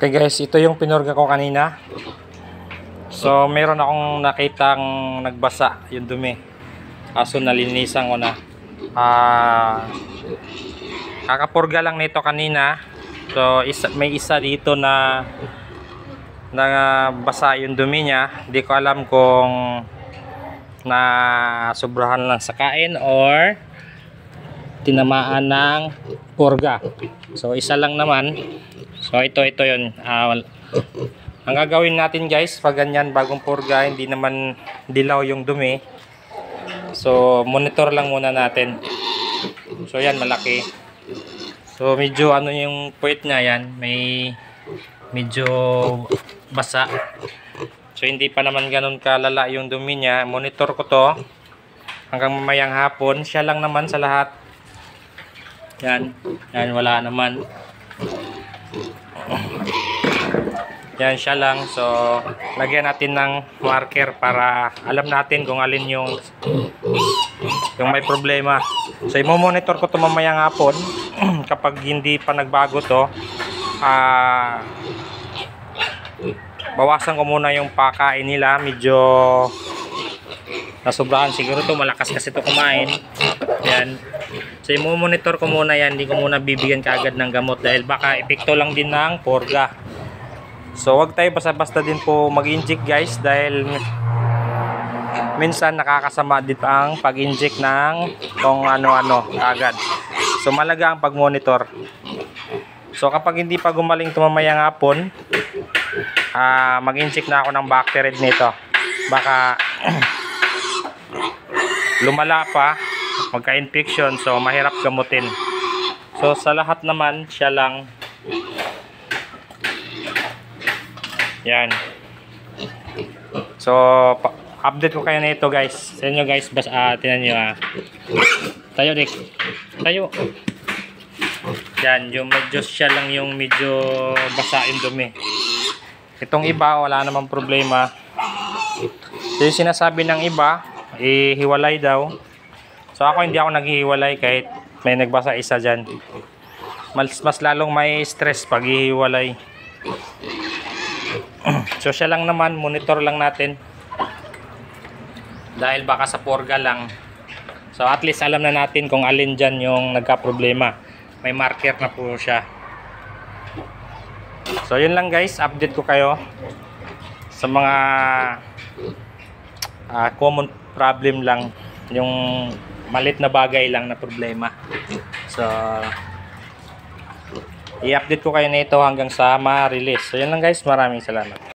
Okay guys, ito yung pinurga ko kanina. So meron akong nakitang nagbasa yung dumi. Kaso nalinisan ko na. Kakapurga lang nito kanina. So may isa dito na basa yung dumi niya. Hindi ko alam kung na sobrahan lang sa kain or tinamaan ng purga. So isa lang naman. So ito yun. Ang gagawin natin guys pag ganyan bagong purga, hindi naman dilaw yung dumi. So monitor lang muna natin. So yan, malaki. So medyo ano yung puwet niya, yan may medyo basa. So hindi pa naman ganun kalala yung dumi niya. Monitor ko to hanggang mamayang hapon. Siya lang naman sa lahat. Yan, wala naman. Yan siya lang. So lagyan natin ng marker para alam natin kung alin yung may problema. So i-monitor ko to mamayang hapon. Kapag hindi pa nagbago to, bawasan ko muna yung pakain nila. Medyo nasobrahan siguro to, malakas kasi to kumain. Yan. So i-monitor ko muna yan. Hindi ko muna bibigyan kaagad ng gamot dahil baka epekto lang din ng purga. So wag tayo basta-basta din po mag-inject guys, dahil minsan nakakasama din ang pag-inject ng kung ano-ano agad. So malaga ang pag-monitor. So kapag hindi pa gumaling mamayang hapon, mag-inject na ako ng Bactared nito. Baka lumala pa, magka-infection, so mahirap gamutin. So sa lahat naman, siya lang. Yan. So update ko kayo nito guys. Sa inyo guys, tinan nyo Tayo dik. Tayo. Yan, yung medyo siya lang yung medyo basa yung dumi. Itong iba, wala namang problema. So yung sinasabi ng iba, hiwalay daw. So ako hindi ako naghihiwalay kahit may nagbasa isa dyan. Mas lalong may stress pag hihiwalay. So siya lang naman, monitor lang natin. Dahil baka sa purga lang. So at least alam na natin kung alin dyan yung nagka-problema. May marker na po siya. So yun lang guys, update ko kayo sa mga common problem lang. Yung malit na bagay lang na problema. So i-update ko kayo nito hanggang sa ma-release. So yun lang guys, maraming salamat.